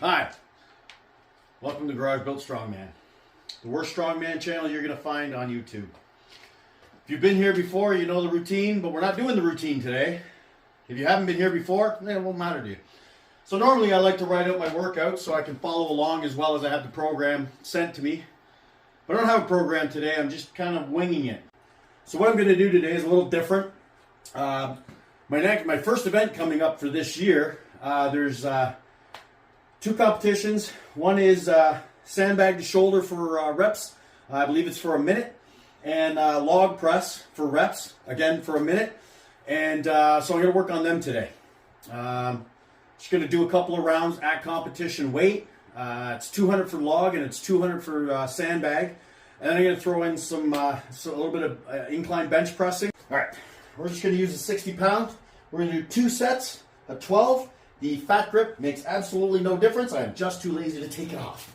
Hi, welcome to Garage Built Strongman, the worst strongman channel you're going to find on YouTube. If you've been here before, you know the routine, but we're not doing the routine today. If you haven't been here before, it won't matter to you. So normally I like to write out my workouts so I can follow along as well as I have the program sent to me. But I don't have a program today, I'm just kind of winging it. So what I'm going to do today is a little different. My first event coming up for this year, there's two competitions. One is sandbag to shoulder for reps. I believe it's for a minute. And log press for reps, again for a minute. And so I'm going to work on them today. Just going to do a couple of rounds at competition weight. It's 200 for log and it's 200 for sandbag. And then I'm going to throw in a little bit of incline bench pressing. All right, we're just going to use a 60 pound. We're going to do 2 sets of 12. The fat grip makes absolutely no difference. I am just too lazy to take it off.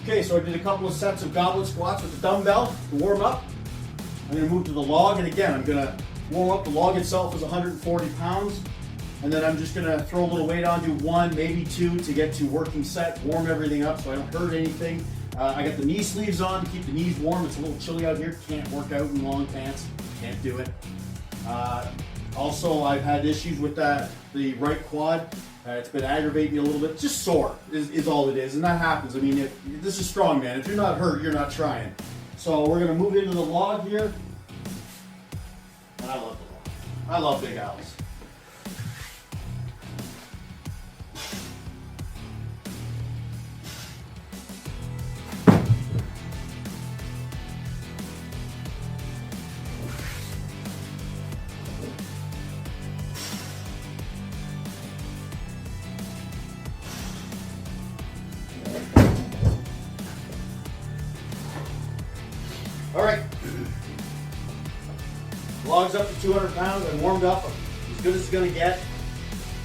Okay, so I did a couple of sets of goblet squats with the dumbbell to warm up. I'm going to move to the log, and again, I'm going to warm up. The log itself is 140 pounds, and then I'm just going to throw a little weight onto 1, maybe 2 to get to working set, warm everything up so I don't hurt anything. I got the knee sleeves on to keep the knees warm. It's a little chilly out here. Can't work out in long pants. Can't do it. Also, I've had issues with the right quad. It's been aggravating me a little bit. Just sore is all it is, and that happens. I mean, this is strong, man. If you're not hurt, you're not trying. So we're going to move into the log here. And I love the log. I love big owls. All right, log's up to 200 pounds. I'm warmed up as good as it's going to get.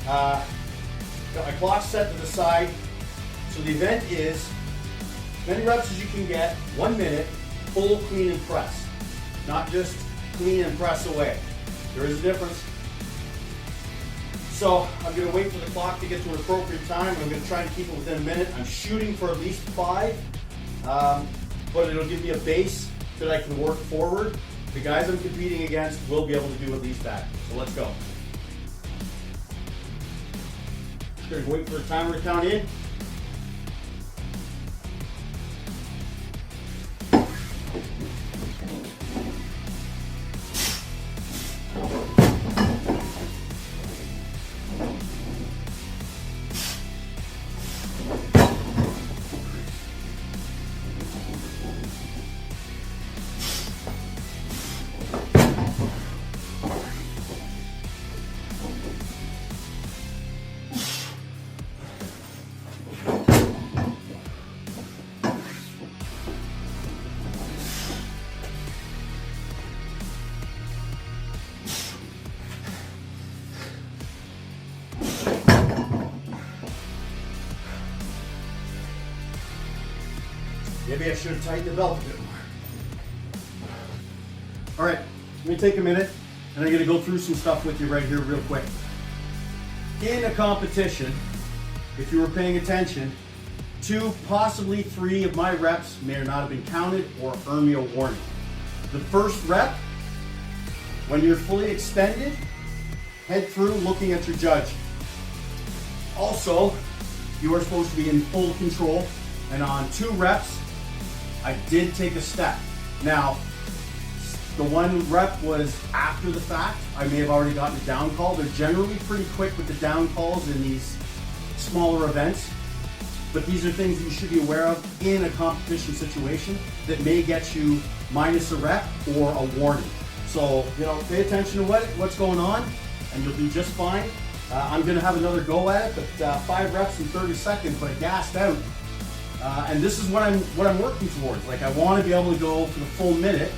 Got my clock set to the side. So the event is as many reps as you can get, 1 minute, full clean and press. Not just clean and press away. There is a difference. So I'm going to wait for the clock to get to an appropriate time. I'm going to try and keep it within a minute. I'm shooting for at least 5, but it'll give me a base that I can work forward. The guys I'm competing against will be able to do at least that. So let's go. Just gonna wait for the timer to count in. Maybe I should have tightened the belt a bit more. All right, let me take a minute, and I'm going to go through some stuff with you right here real quick. In a competition, if you were paying attention, 2, possibly 3 of my reps may or not have been counted or earn me a warning. The first rep, when you're fully extended, head through looking at your judge. Also, you are supposed to be in full control, and on 2 reps, I did take a step. Now, the 1 rep was after the fact. I may have already gotten a down call. They're generally pretty quick with the down calls in these smaller events, but these are things that you should be aware of in a competition situation that may get you minus a rep or a warning. So, pay attention to what's going on, and you'll do just fine. I'm going to have another go at it, but 5 reps in 30 seconds, but I gassed out. And this is what I'm working towards. Like, I want to be able to go for the full minute,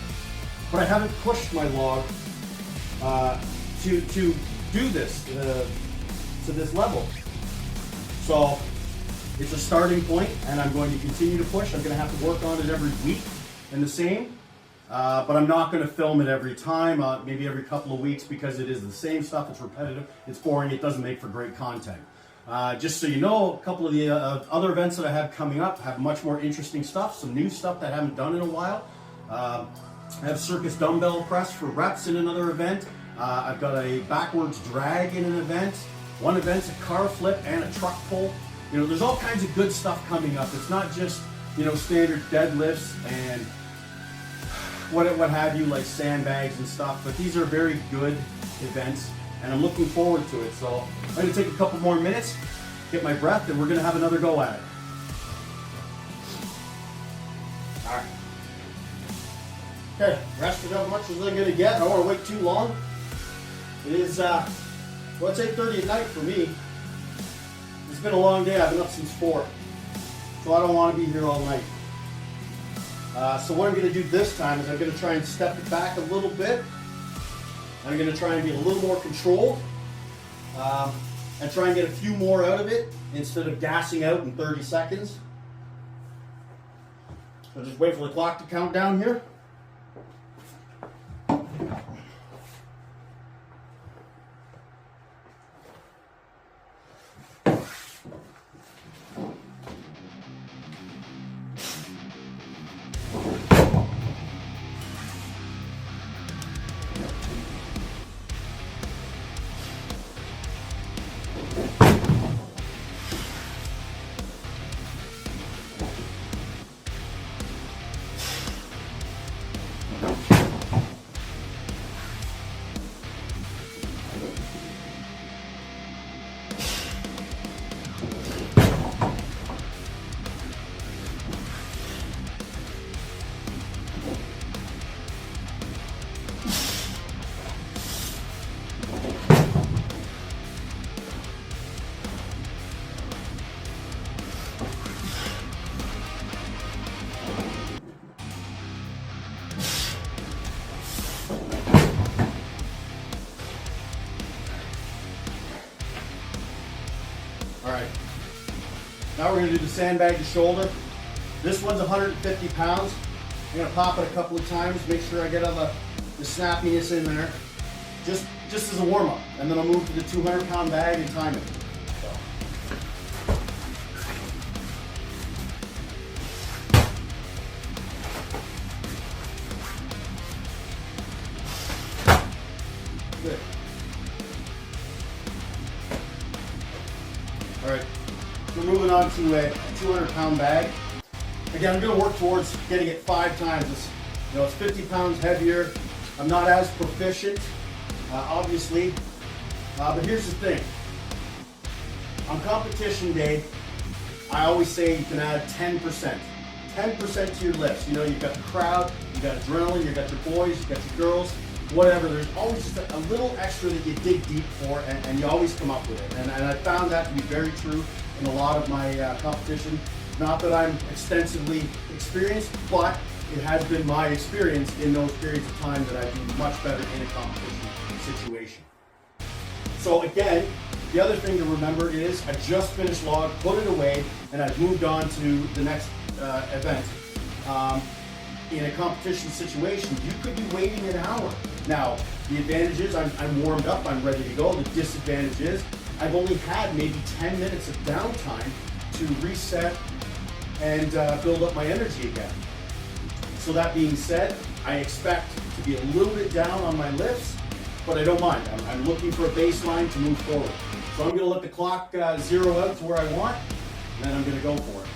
but I haven't pushed my log to do this to this level. So it's a starting point, and I'm going to continue to push. I'm going to have to work on it every week and the same, but I'm not going to film it every time, maybe every couple of weeks, because it is the same stuff. It's repetitive, it's boring, it doesn't make for great content. Just so you know, a couple of the other events that I have coming up have much more interesting stuff, some new stuff that I haven't done in a while. I have circus dumbbell press for reps in another event. I've got a backwards drag in an event. One event's a car flip and a truck pull. You know, there's all kinds of good stuff coming up. It's not just, you know, standard deadlifts and what have you, like sandbags and stuff, but these are very good events, and I'm looking forward to it. So I'm going to take a couple more minutes, get my breath, and we're going to have another go at it. All right. Okay, rested as much as I'm going to get. I don't want to wait too long. It is, well, it's 8:30 at night for me. It's been a long day. I've been up since 4, so I don't want to be here all night. So what I'm going to do this time is I'm going to try and step it back a little bit. I'm going to try and be a little more controlled and try and get a few more out of it instead of gassing out in 30 seconds. So just wait for the clock to count down here. All right, now we're going to do the sandbag to shoulder. This one's 150 pounds. I'm going to pop it a couple of times, make sure I get all the snappiness in there, just as a warm-up. And then I'll move to the 200-pound bag and time it. Good. All right, we're moving on to a 200-pound bag. Again, I'm going to work towards getting it 5 times. It's 50 pounds heavier. I'm not as proficient, obviously, but here's the thing. On competition day, I always say you can add 10%. 10% to your lifts. You know, you've got the crowd, you've got adrenaline, you've got your boys, you've got your girls, whatever. There's always just a little extra that you dig deep for, and you always come up with it. And I found that to be very true in a lot of my competition. Not that I'm extensively experienced, but it has been my experience in those periods of time that I do much better in a competition situation. So again, the other thing to remember is I just finished log, put it away, and I've moved on to the next event. In a competition situation, you could be waiting an hour. Now, the advantage is I'm warmed up, I'm ready to go. The disadvantage is I've only had maybe 10 minutes of downtime to reset and build up my energy again. So that being said, I expect to be a little bit down on my lifts, but I don't mind. I'm looking for a baseline to move forward. So I'm going to let the clock zero out to where I want, and then I'm going to go for it.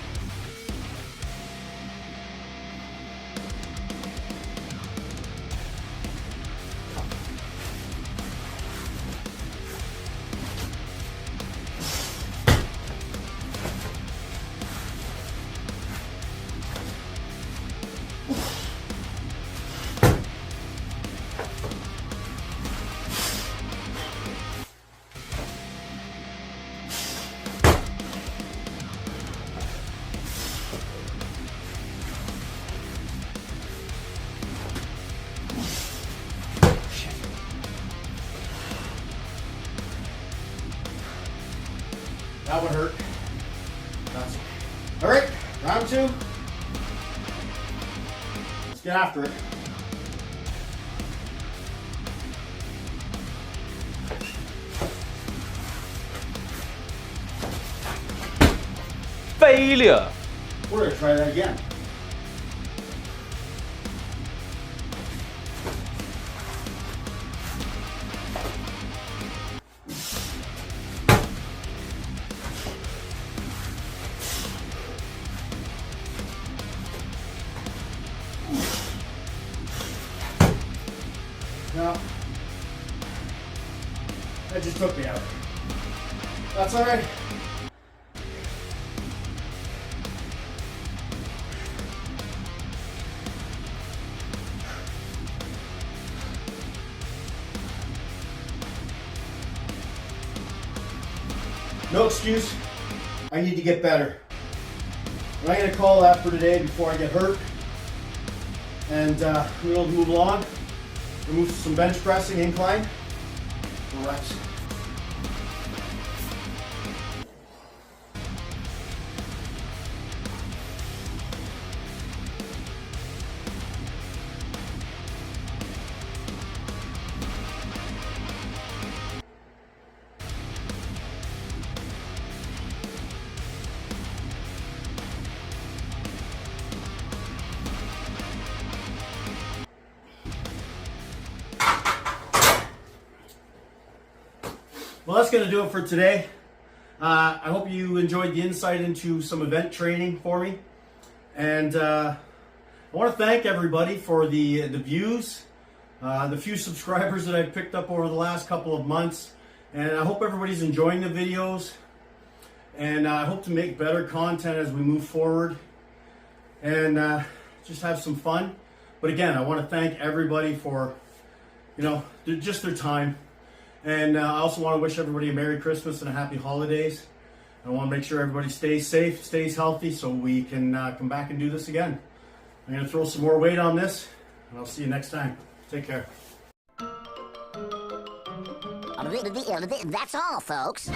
That one hurt. That's okay. All right, round 2. Let's get after it. Failure. We're gonna try that again. No, that just took me out. That's all right. No excuse. I need to get better. But I'm going to call that for today before I get hurt. And we'll move along. We'll move to some bench pressing, incline. Reps. Well, that's going to do it for today. I hope you enjoyed the insight into some event training for me. And I want to thank everybody for the views, the few subscribers that I've picked up over the last couple of months. And I hope everybody's enjoying the videos. And I hope to make better content as we move forward. And just have some fun. But again, I want to thank everybody for, just their time. And I also want to wish everybody a Merry Christmas and a Happy Holidays. I want to make sure everybody stays safe, stays healthy, so we can come back and do this again. I'm going to throw some more weight on this, and I'll see you next time. Take care. That's all, folks.